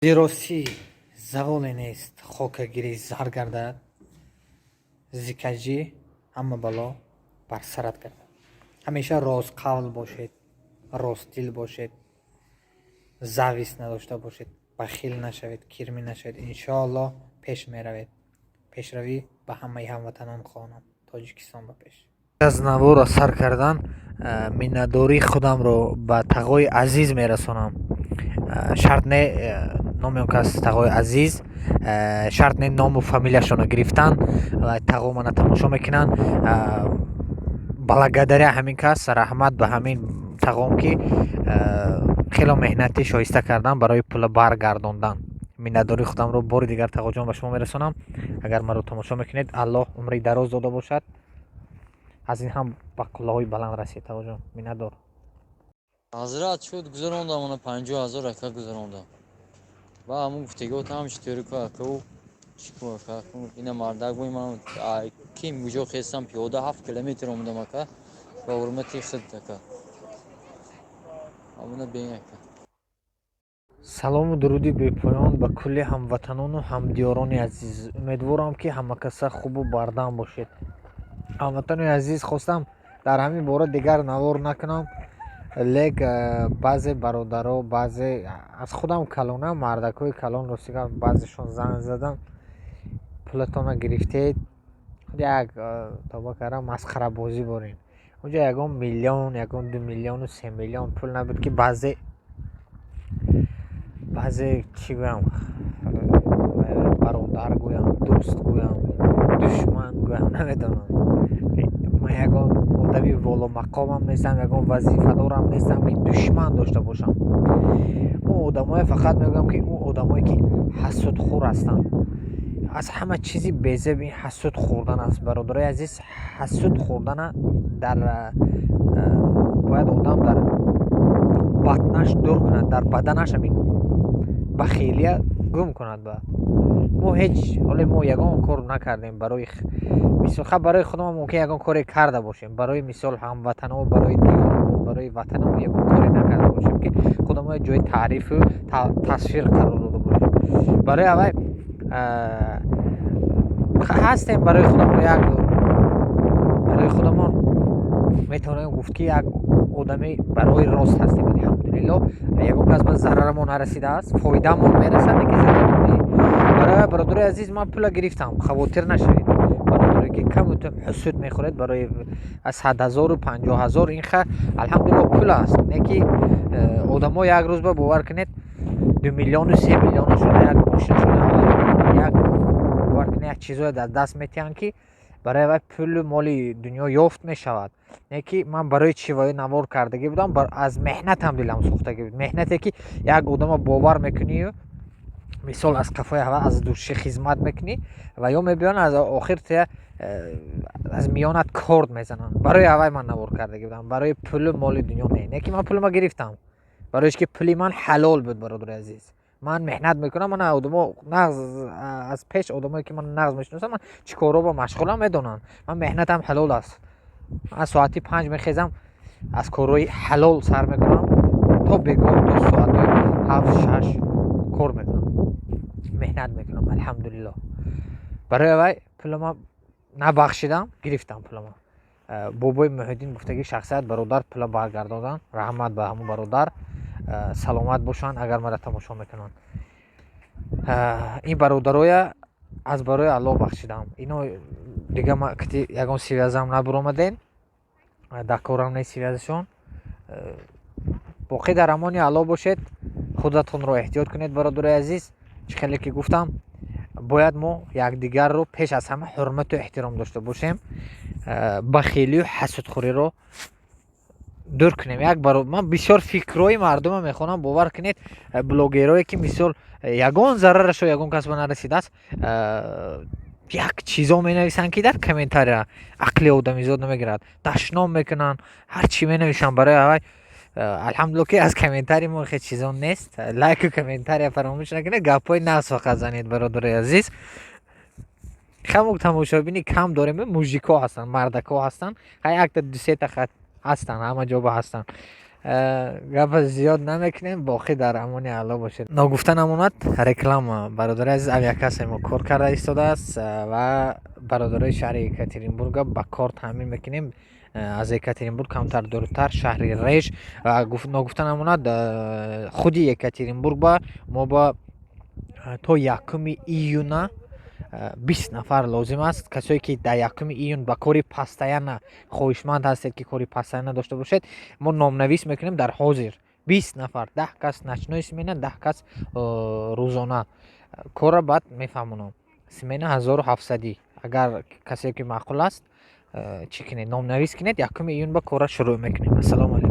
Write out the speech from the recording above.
زیراستی زغال نیست خاکگیری زهر گردد زیکجی همه بلا بر سرت گردد. همیشه راست قول باشید، راست دل باشید، زاویس نداشته باشید، بخیل نشوید، کرمی نشوید. انشاءالله پیش میروید. پیشروی به همه هموطنان خواهم. تاجیکستان به پیش. از نوو را سر کردن منتداری خودم رو به تقوی عزیز میرسونم. شرط نه نام کس تقوی عزیز، شرط نه نام و فامیلیشون گرفتن و تقو من تماشا میکنن. بالاگداری همین کس رحمت به همین تقوم که خیلی مهنتی شایسته کردن برای پول برگرداندن. منتداری خودم رو بار دیگر تقو جان به شما میرسونم. اگر من رو تماشا میکنید الله عمری دراز داده باشد. از این هم با کلاهای بلند رسید. تقو جان منتدار. حضرت شد گذراندم انا 50,000 رکعه گذراندم و همون گفتگو هم چطوری که چیکار کنم اینا مردک بوی من کی میجو خستم پیاده 7 کیلومتر اومدم که با حرمتی خود که همون بین салому дуруди бепоён ба кулли ҳамватанону ҳамдиёрони азиз. умедворам ки ҳамакаса хубу бардам бошед. ҳамватанони азиз хостам дар ҳамин бора дигар навор накунам, лек баъзе бародаро баъзе аз худам калонам, мардакҳои калон ростигар баъзешон занг задам пулатона гирифтед як тоба кардам масхарабозӣ борин. онҷо ягон миллион, ягон 2 миллиону 3 миллион пул набуд ки баъзе чӣ гӯям, бародар гӯям, дӯст гӯям, душман гӯям, наметавонам. ман ягон одами воломақомам нестам, ягон вазифадорам нестам ки душман дошта бошам. он одамое фақат мегӯям ки он одамое ки ҳасудхӯр ҳастанд. аз ҳама чизи безеб ин ҳасуд хӯрдан аст. бародарои азиз, ҳасуд хӯрдана дар бояд одам дар батнаш дур кунад, дар баданаш амин бахилия гум кунад. Ба мо ҳеҷ ҳоле мо ягон кор накардем барои мисол барои худам мумкин ягон коре карда бошем, барои мисол ҳамватанон, барои диёронон, барои ватанамон ягон коре накарда бошем ки худамон ҷои таърифу тасвир қарор дода бошем. барои аввай ҳастем барои худамон метавонем гуфт ки як одами барои рост ҳастем. алҳамдулилло ягон кас ба зарарамон нарасидааст, фоидамон мерасад, неки зарарамон. барои бародарои азиз ман пула гирифтам, хавотир нашавед. бародаре ки камутум ҳусуд мехӯред барои 100,000 50,000 инха алҳамдулилло пул аст. неки одамо як рӯз ба бовар кунед 2 миллиону 3 миллиону шуда як мошин як бовар кунед як чизое дар даст метиҳанд ки барои вай пулу моли дунё ёфт мешавад. неки ман барои чивои навор кардагӣ будам, аз меҳнатам дилам сӯхтагӣ буд. меҳнате ки як одамо бовар мекунию мисол аз қафои ҳава аз души хизмат мекунӣ ва ё мебиёнад аз охир тия аз миёнат корд мезананд. барои ҳавай ман навор кардагӣ будам, барои пулу моли дунё не. неки ман пулама гирифтам бароиш ки пули ман ҳалол буд. бародари азиз, ман меҳнат мекунам. ман одамо нағз аз пеш одамое ки ман нағз мешиносам, ман чӣ коро ба машғулам медонанд. ман меҳнатам ҳалол аст. ман соати 5 мехезам, аз корҳои ҳалол сар мекунам то бегоҳ то соати 7-6 кор мекунам, меҳнат мекунам. алҳамдулилло барои вай пулама набахшидам, гирифтам пулама. бобои муҳиддин гуфтаги шахсият бародар пула баргардодан. раҳмат ба ҳамон бародар, саломат бошанд агар мара тамошо мекунанд. ин бародароя аз барои аллоҳ бахшидам. ино дига кати ягон сивязам набуромаден, дакорам не сивязашон. боқӣ дар амони аллоҳ бошед, худатонро эҳтиёт кунед бародарои азиз. чӣ хеле ки гуфтам, бояд мо якдигарро пеш аз ҳама ҳурмату эҳтиром дошта бошем. бахилию ҳасудхӯриро дур кунем. ман бисёр фикрҳои мардума мехонам, бовар кунед блогерое ки мисол ягон зарарашо ягон кас ба нарасидааст, як чизо менависанд ки дар комментария ақли одамизод намегирад, дашном мекунанд, ҳар чӣ менависанд. барои ҳавай алҳамдулилло ки аз комментари мо хеҷ чизо нест. лайку комментария фаромӯш накунед, гапҳои нағз фақат занед бародари азиз. хамук тамошобини кам дорем, мужикҳо ҳастанд, мардакҳо ҳастанд, якта дусета хат ҳастанд, ҳама ҷо ба ҳастанд. гап зиёд намекунем, боқӣ дар амони Алло бошед. Ногуфта намонад реклама. Бародари азиз авиакасаи мо кор карда истодааст ва бародарои шаҳри Екатеринбурга ба кор таъмин мекунем. Аз Екатеринбург камтар дуртар шаҳри Реж. Ногуфта намонад худи Екатеринбург ба мо ба то 1 июна 20 нафар лозим аст. Касое ки дар 1 июн ба кори постоянна хоҳишманд ҳастед ки кори постоянна дошта бошед, мо номнавис мекунем дар ҳозир 20 нафар, 10 кас начной смена, 10 кас рӯзона. Корра баъд мефаҳмонам. Смена 1700. Агар касе ки маъқул аст чӣ кунед, номнавис кунед, 1 июн ба корра шурӯъ мекунем. Ассалому алайкум.